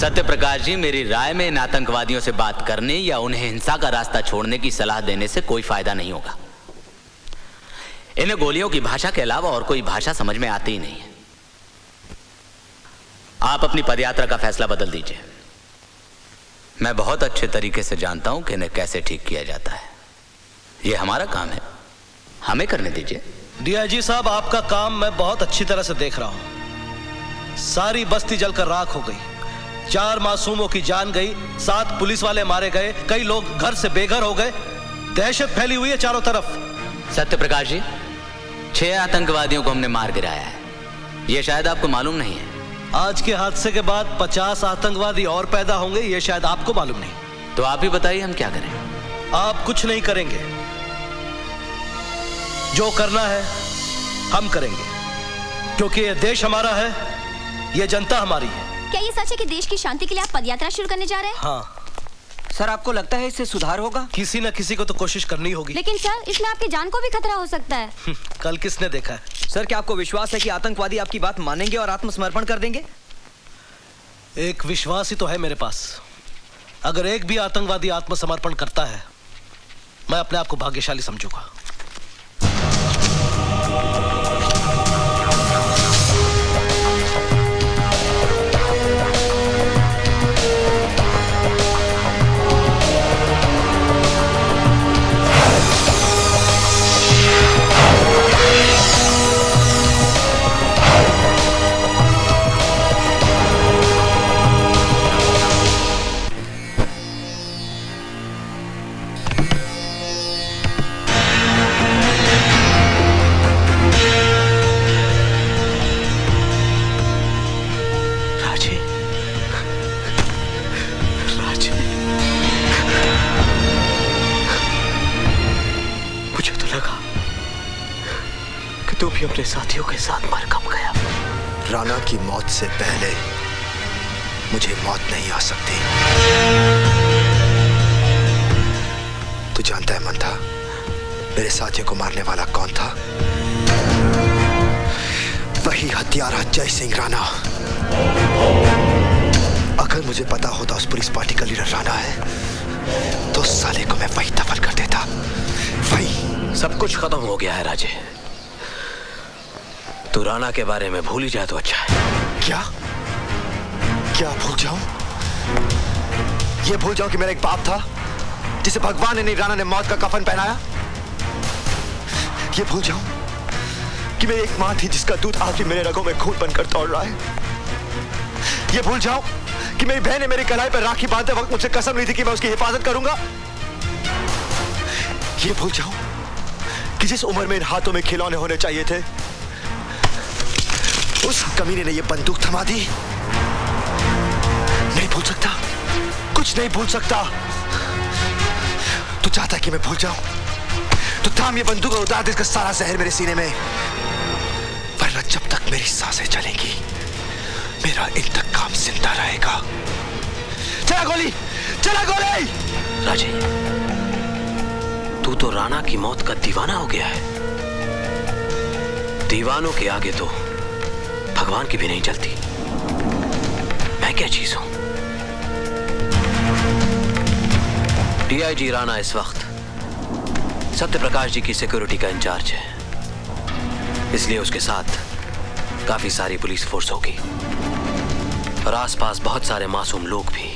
सत्य प्रकाश जी, मेरी राय में इन आतंकवादियों से बात करने या उन्हें हिंसा का रास्ता छोड़ने की सलाह देने से कोई फायदा नहीं होगा। इन्हें गोलियों की भाषा के अलावा और कोई भाषा समझ में आती ही नहीं है। आप अपनी पदयात्रा का फैसला बदल दीजिए। मैं बहुत अच्छे तरीके से जानता हूं कि इन्हें कैसे ठीक किया जाता है। यह हमारा काम है, हमें करने दीजिए। डीआईजी साहब, आपका काम मैं बहुत अच्छी तरह से देख रहा हूं। सारी बस्ती जलकर राख हो गई, 4 मासूमों की जान गई, 7 पुलिस वाले मारे गए, कई लोग घर से बेघर हो गए, दहशत फैली हुई है चारों तरफ। सत्य प्रकाश जी, 6 आतंकवादियों को हमने मार गिराया है, यह शायद आपको मालूम नहीं है। आज के हादसे के बाद 50 आतंकवादी और पैदा होंगे, यह शायद आपको मालूम नहीं। तो आप ही बताइए, हम क्या करें? आप कुछ नहीं करेंगे, जो करना है हम करेंगे, क्योंकि यह देश हमारा है, यह जनता हमारी है। क्या ये सच है कि देश की शांति के लिए आप पदयात्रा शुरू करने जा रहे हैं? हाँ। सर, आपको लगता है इससे सुधार होगा? किसी न किसी को तो कोशिश करनी होगी। लेकिन सर, इसमें आपकी जान को भी खतरा हो सकता है। कल किसने देखा है? सर, क्या आपको विश्वास है कि आतंकवादी आपकी बात मानेंगे और आत्मसमर्पण कर देंगे? एक विश्वास ही तो है मेरे पास। अगर एक भी आतंकवादी आत्मसमर्पण करता है, मैं अपने आप को भाग्यशाली समझूंगा। तू भी अपने साथियों के साथ मर कब गया? राणा की मौत से पहले मुझे मौत नहीं आ सकती। तू जानता है मंथा, मेरे साथियों को मारने वाला कौन था? वही हत्यारा जय सिंह राणा। अगर मुझे पता होता उस पुलिस पार्टी का लीडर राणा है, तो साले को मैं वही दफन कर देता। वही। सब कुछ खत्म हो गया है राजे। तू राणा के बारे में भूल ही जाए तो अच्छा है। क्या क्या भूल जाऊं? ये भूल जाऊं कि मेरा एक बाप था जिसे भगवान ने नहीं, राणा ने मौत का कफन पहनाया? ये भूल जाऊं कि मेरी एक मां थी जिसका दूध आज भी मेरे रगों में खून बनकर दौड़ रहा है? ये भूल जाऊं कि मेरी बहन ने मेरी कलाई पर राखी बांधते वक्त मुझसे कसम ली थी कि मैं उसकी हिफाजत करूंगा? ये भूल जाऊं कि जिस उम्र में इन हाथों में खिलौने होने चाहिए थे, उस कमीने ने ये बंदूक थमा दी? नहीं भूल सकता, कुछ नहीं भूल सकता। तू चाहता है कि मैं भूल जाऊं? तो थाम ये बंदूक और उतार दे इसका सारा जहर मेरे सीने में, वरना जब तक मेरी सांसें चलेंगी मेरा इंतकाम जिंदा रहेगा। चला गोली, चला गोली! राजे, तू तो राणा की मौत का दीवाना हो गया है। दीवानों के आगे तो भगवान की भी नहीं चलती। मैं क्या चीज हूं? डीआईजी राणा इस वक्त सत्य प्रकाश जी की सिक्योरिटी का इंचार्ज है, इसलिए उसके साथ काफी सारी पुलिस फोर्स होगी और आसपास बहुत सारे मासूम लोग भी।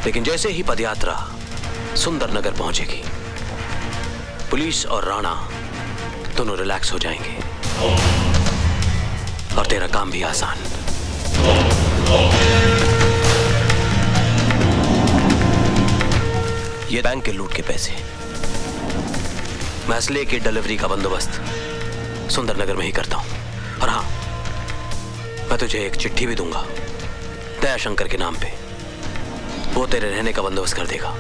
लेकिन जैसे ही पदयात्रा सुंदर नगर पहुंचेगी, पुलिस और राणा दोनों रिलैक्स हो जाएंगे और तेरा काम भी आसान। ये बैंक के लूट के पैसे, मैं असले की डिलीवरी का बंदोबस्त सुंदरनगर में ही करता हूं। और हाँ, मैं तुझे एक चिट्ठी भी दूंगा दयाशंकर के नाम पे, वो तेरे रहने का बंदोबस्त कर देगा।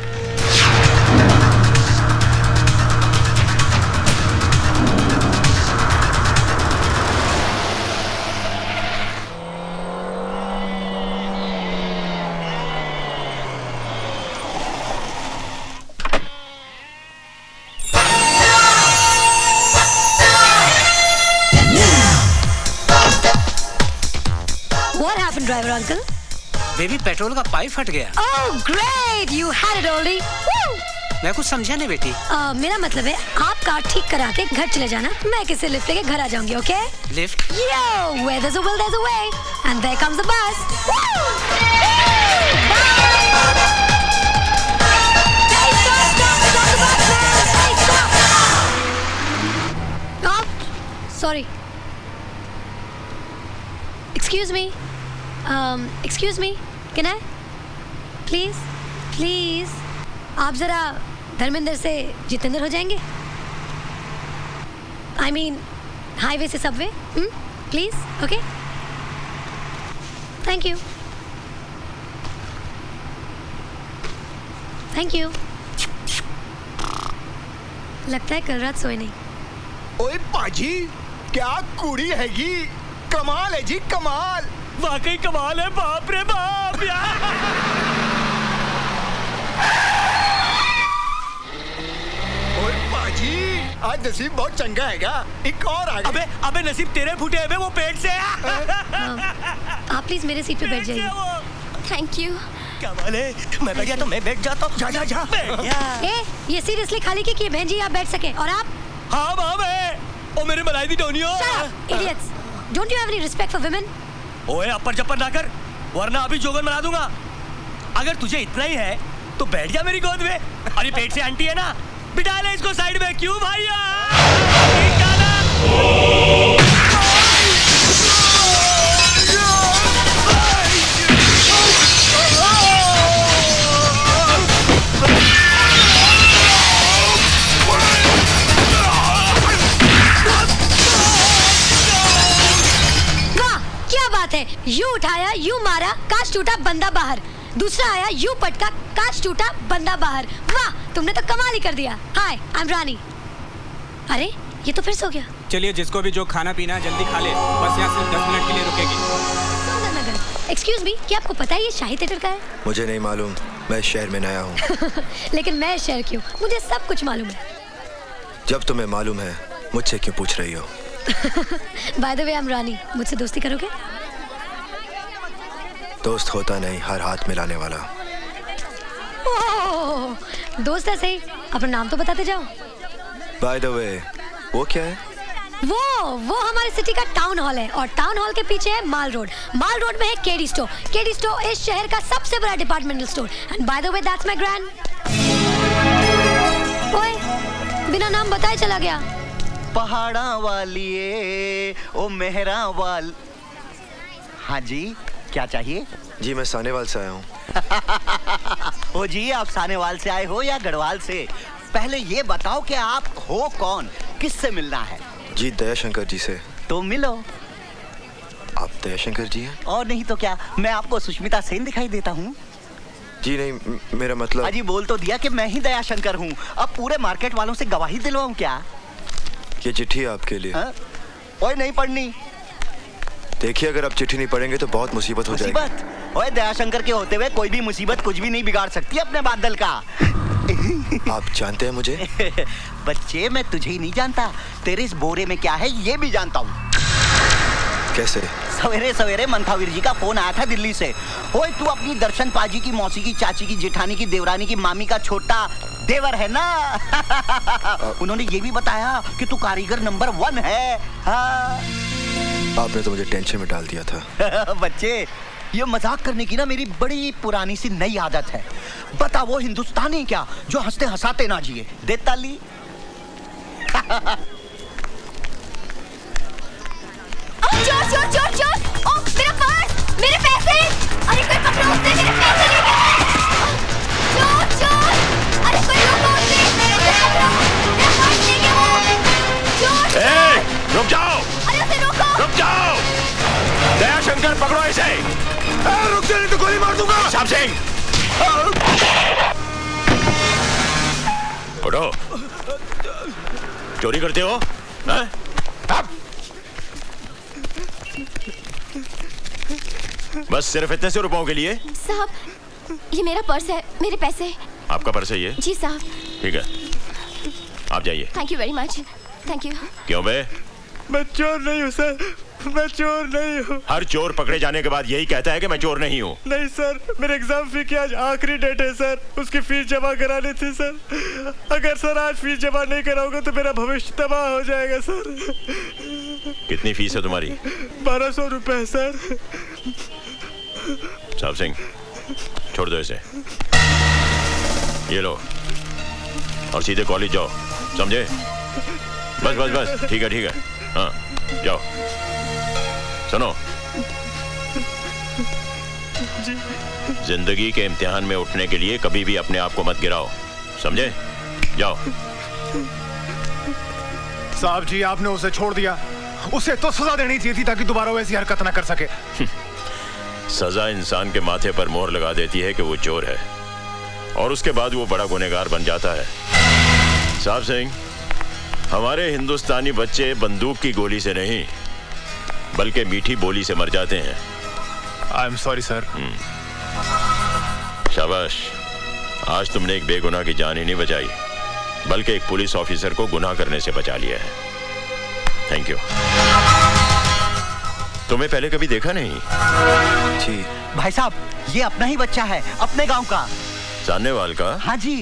What happened, driver uncle? Baby petrol का पाइप फट गया। Oh great, you had it already. Woo! मैं कुछ समझा नहीं बेटी। मेरा मतलब है आप कार ठीक करा के घर चले जाना, मैं किसी लिफ्ट लेके घर आ जाऊंगी, okay? Lift? Yo, where there's a will, there's a way, and there comes the bus. Woo! Hey, stop the bus, man! Hey, stop! Oh, sorry. Excuse me, can I? Please. आप जरा धर्मेंद्र से जितेंद्र हो जाएंगे? I mean, highway से Subway? Please, okay? Thank you. लगता है कल रात सोए नहीं। ओए पाजी, क्या कुड़ी है ये? कमाल है जी, कमाल। वाकई कमाल है, बाप रे बाप यार। ओए पाजी, आज नसीब बहुत चंगा हैगा। एक और आ गया। अबे नसीब तेरे फूटे हैं, वो पेट से है। आप प्लीज मेरे सीट पे बैठ जाइए। Thank you. कमाल है, मैं बैठ गया तो मैं बैठ जाता हूँ। जा। ये सीरियसली खाली की बहन जी आप बैठ सके और आप? हाँ माँ मैं। ओ मेरे मलाई दी Tonio. Idiots! Don't you have any respect for women? ओए अपर जपर ना कर, वरना अभी जोगन बना दूंगा। अगर तुझे इतना ही है तो बैठ जा मेरी गोद में। अरे पेट से आंटी है ना, बिठा ले इसको साइड में। क्यों भैया? यू उठाया, यू मारा, कांच टूटा, बंदा बाहर। दूसरा आया, यू पटका, कांच टूटा, बंदा बाहर। वाह, तुमने तो कमाल ही कर दिया। हाय, आई एम रानी। अरे ये तो फिर सो गया। चलिए, जिसको भी जो खाना पीना जल्दी खा ले, बस यहाँ सिर्फ 10 मिनट के लिए रुकेगी। सुंदरनगर, एक्सक्यूज मी, क्या आपको पता है ये शाही थिएटर का है? मुझे नहीं मालूम, मैं शहर में नया हूँ। लेकिन मैं शहर क्यों, मुझे सब कुछ मालूम है। जब तुम्हें मालूम है, मुझसे क्यों पूछ रही हो? By the way, I am Rani. मुझसे दोस्ती करोगे? दोस्त होता नहीं, हर हाथ मिलाने वाला। दोस्त है सही, अपना नाम तो बताते जाओ। बाय द वे, वो क्या है? वो हमारे सिटी का टाउन हॉल है और टाउन हॉल के पीछे है माल रोड। माल रोड में है केडी स्टोर। केडी स्टोर इस शहर का सबसे बड़ा departmental store. And bye the way, that's my grand. ओए, बिना नाम बताए चला गया। पहाड़ा वालिए ओ मेहरा वाल। हाँ जी, क्या चाहिए? जी मैं सानेवाल से आया हूँ। ओ जी, आप सानेवाल से आए हो या गढ़वाल से? पहले ये बताओ कि आप हो कौन, किससे मिलना है? जी दयाशंकर जी से। तो मिलो। आप दयाशंकर जी हैं? और नहीं तो क्या, मैं आपको सुष्मिता सेन दिखाई देता हूँ? जी नहीं, मेरा मतलब। अजी बोल तो दिया कि मैं ही दयाशंकर हूँ। अब पूरे मार्केट वालों से गवाही दिलवाऊँ क्या? ये चिट्ठी है आपके लिए। ओए नहीं पढ़नी। देखिए, अगर आप चिट्ठी नहीं पढ़ेंगे तो बहुत मुसीबत हो जाएगी। मुसीबत? ओए दयाशंकर के होते हुए कोई भी मुसीबत कुछ भी नहीं बिगाड़ सकती अपने बादल का। आप जानते हैं मुझे? बच्चे, मैं तुझे ही नहीं जानता, तेरे इस बोरे में क्या है ये भी जानता हूँ। कैसे? सवेरे सवेरे मंथावीर जी का फोन आया था दिल्ली से। ओए तू अपनी दर्शन पाजी की मौसी की चाची की जेठानी की देवरानी की मामी का छोटा देवर है ना? उन्होंने ये भी बताया कि तू कारीगर नंबर 1 है। हाँ। आपने तो मुझे टेंशन में डाल दिया था। बच्चे, ये मजाक करने की ना मेरी बड़ी पुरानी सी नई आदत है। बता, वो हिंदुस्तानी क्या जो हंसते हंसाते ना जिए? दे ताली। चोर! ओ, मेरा पर्स, मेरे पैसे! अरे कोई पकड़ो उसे, मेरे पैसे ले गए! चोर! अरे कोई रोको उसे, मेरे पकड़ो, मेरा पर्स ले गया वो! चोर! रुक जाओ! अरे उसे रोको! रुक जाओ! दयाशंकर, पकड़ो इसे! रुक जा, नहीं तो गोली मार दूंगा! साहब सिंह! उठो! चोरी करते हो? बस सिर्फ इतने से रुपयों के लिए? साहब, ये मेरा पर्स है, मेरे पैसे। आपका पर्स है ये? जी साहब। ठीक है, आप जाइए। Thank you very much. Thank you. क्यों बे? मैं चोर नहीं हूँ सर, मैं चोर नहीं हूँ। हर चोर पकड़े जाने के बाद यही कहता है कि मैं चोर नहीं हूँ। नहीं सर, मेरे एग्जाम फी की आज आखिरी डेट है सर, उसकी फीस जमा करानी थी सर। अगर सर आज फीस जमा नहीं कराऊंगा तो मेरा भविष्य तबाह हो जाएगा सर। कितनी फीस है तुम्हारी? 1200 रुपए सर। साहब सिंह, छोड़ दो इसे। ये लो और सीधे कॉलेज जाओ, समझे? बस बस बस, ठीक है। हाँ, जाओ। सुनो, जिंदगी के इम्तिहान में उठने के लिए कभी भी अपने आप को मत गिराओ, समझे? जाओ। साहब जी, आपने उसे छोड़ दिया। उसे तो सजा देनी चाहिए थी ताकि दोबारा वैसी हरकत ना कर सके। सजा इंसान के माथे पर मोहर लगा देती है कि वो चोर है, और उसके बाद वो बड़ा गुनहगार बन जाता है। साहब सिंह, हमारे हिंदुस्तानी बच्चे बंदूक की गोली से नहीं बल्कि मीठी बोली से मर जाते हैं। I am sorry sir. शाबाश, आज तुमने एक बेगुनाह की जान ही नहीं बचाई बल्कि एक पुलिस ऑफिसर को गुनाह करने से बचा लिया है। Thank you. तुम्हें पहले कभी देखा नहीं? जी भाई साहब, ये अपना ही बच्चा है, अपने गांव का। सानेवाल का? हाँ जी,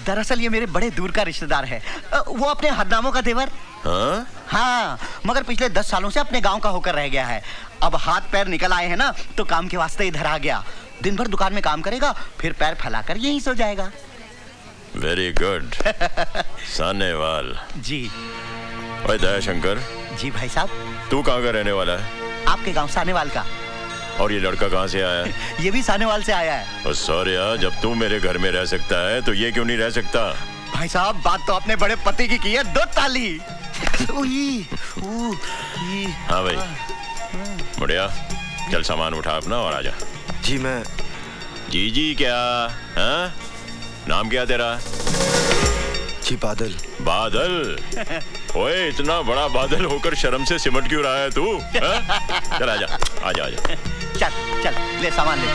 दरअसल ये मेरे बड़े दूर का रिश्तेदार है। वो अपने हरनामों का देवर। हाँ? हाँ, मगर पिछले 10 सालों से अपने गांव का होकर रह गया है। अब हाथ पैर निकल आए हैं ना, तो काम के वास्ते इधर आ गया। दिन भर दुकान में काम करेगा, फिर पैर फैलाकर यहीं सो जाएगा। Very good. सानेवाल जी। ओए दयाशंकर। जी भाई साहब। तू कहाँ का रहने वाला है? आपके गांव सानेवाल का। और ये लड़का कहाँ से आया है? ये भी सानेवाल से आया है। सॉरी यार, जब तू मेरे घर में रह सकता है तो ये क्यों नहीं रह सकता? भाई साहब, बात तो अपने बड़े पति की है। 2 ताली। हाँ भाई, मुड़िया चल सामान उठा अपना और आजा। जी मैं। जी क्या? हाँ? नाम क्या तेरा? जी बादल। बादल? ओए, इतना बड़ा बादल होकर शर्म से सिमट क्यों रहा है तू? हाँ? चल आजा। चल ले सामान ले।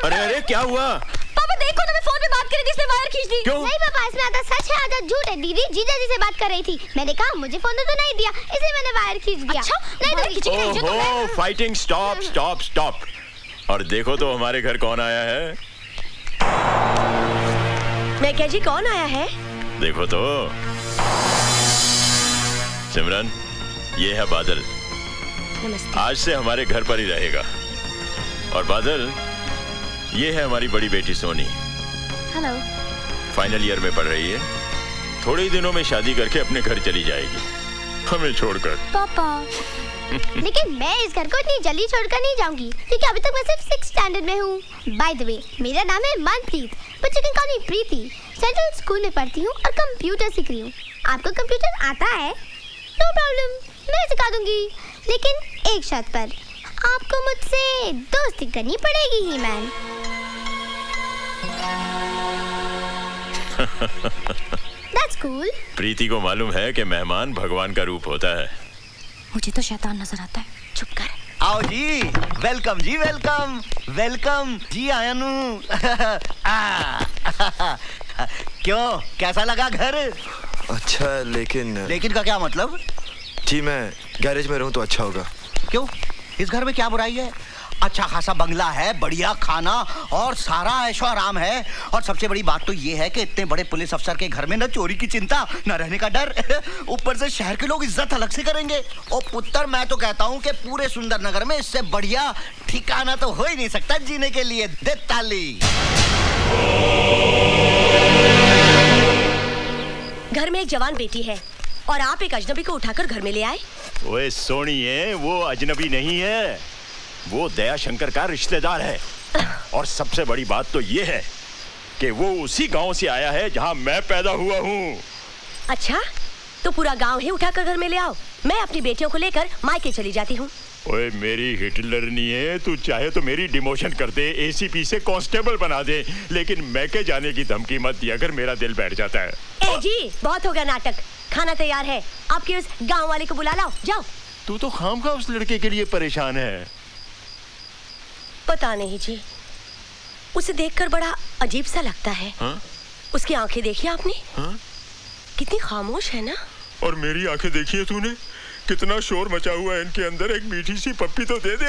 अरे क्या हुआ? पापा देखो ना, मैं फोन पे बात कर रही थी, इसने वायर खींच दी। क्यों? नहीं पापा, इसमें आधा सच है आधा झूठ है। दीदी जीजा जी से बात कर रही थी, मैंने कहा मुझे फोन तो नहीं दिया, इसलिए मैंने वायर खींच दिया। अच्छा? नहीं तो ओहो, फाइटिंग स्टॉप। और देखो तो हमारे घर कौन आया है? मैं क्या जी, कौन आया है? देखो तो। सिमरन, ये है बादल। नमस्ते। आज से हमारे घर पर ही रहेगा। और बादल, ये है हमारी बड़ी बेटी सोनी। हेलो। फाइनल ईयर में पढ़ रही है। थोड़े ही दिनों में शादी करके अपने घर चली जाएगी, हमें छोड़कर। पापा लेकिन मैं इस घर को इतनी जल्दी छोड़कर नहीं जाऊंगी, क्योंकि अभी तक मैं सिर्फ 6th स्टैंडर्ड में हूँ। बाय द वे, मेरा नाम है Manpreet, but you can call me Preeti. Central school में पढ़ती हूँ और कंप्यूटर सीख रही हूँ। आपको कंप्यूटर आता है? नो प्रॉब्लम, मैं सिखा दूंगी, लेकिन एक शर्त पर। आपको मुझसे दोस्ती करनी पड़ेगी ही मैन। That's cool. प्रीति को मालूम है कि मेहमान भगवान का रूप होता है। मुझे तो शैतान नजर आता है। चुप कर। आओ जी, वेलकम जी, वेलकम जी आयनू। क्यों, कैसा लगा घर? अच्छा, लेकिन का क्या मतलब? जी मैं गैरेज में रहूं तो अच्छा होगा। क्यों, इस घर में क्या बुराई है? अच्छा खासा बंगला है, बढ़िया खाना और सारा ऐशो आराम है। और सबसे बड़ी बात तो ये है कि इतने बड़े पुलिस अफसर के घर में न चोरी की चिंता, न रहने का डर। ऊपर से शहर के लोग इज्जत अलग से करेंगे। ओ पुत्र, मैं तो कहता हूँ कि पूरे सुंदर नगर में इससे बढ़िया ठिकाना तो हो ही नहीं सकता जीने के लिए। दे ताली। घर में एक जवान बेटी है और आप एक अजनबी को उठाकर घर में ले आए। ओए सोनिए, वो अजनबी नहीं है, वो दयाशंकर का रिश्तेदार है। और सबसे बड़ी बात तो ये है कि वो उसी गांव से आया है जहां मैं पैदा हुआ हूँ। अच्छा, तो पूरा गांव ही उठाकर घर में ले आओ। मैं अपनी बेटियों को लेकर मायके चली जाती हूँ। ओए मेरी हिटलर नहीं है, तू चाहे तो मेरी डिमोशन कर दे, एसीपी से कांस्टेबल बना दे, लेकिन मैके जाने की धमकी मत दिया अगर मेरा दिल बैठ जाता है। ए जी, बहुत हो गया नाटक। खाना तैयार है, आपके उस गांव वाले को बुला लाओ, जाओ। तू तो खामखा उस लड़के के लिए परेशान है। पता नहीं जी, उसे देखकर बड़ा अजीब सा लगता है। उसकी आंखें देखी आपने? कितनी खामोश है ना। और मेरी आंखें देखी है तूने? कितना शोर मचा हुआ है इनके अंदर। एक मीठी सी पप्पी तो दे दे।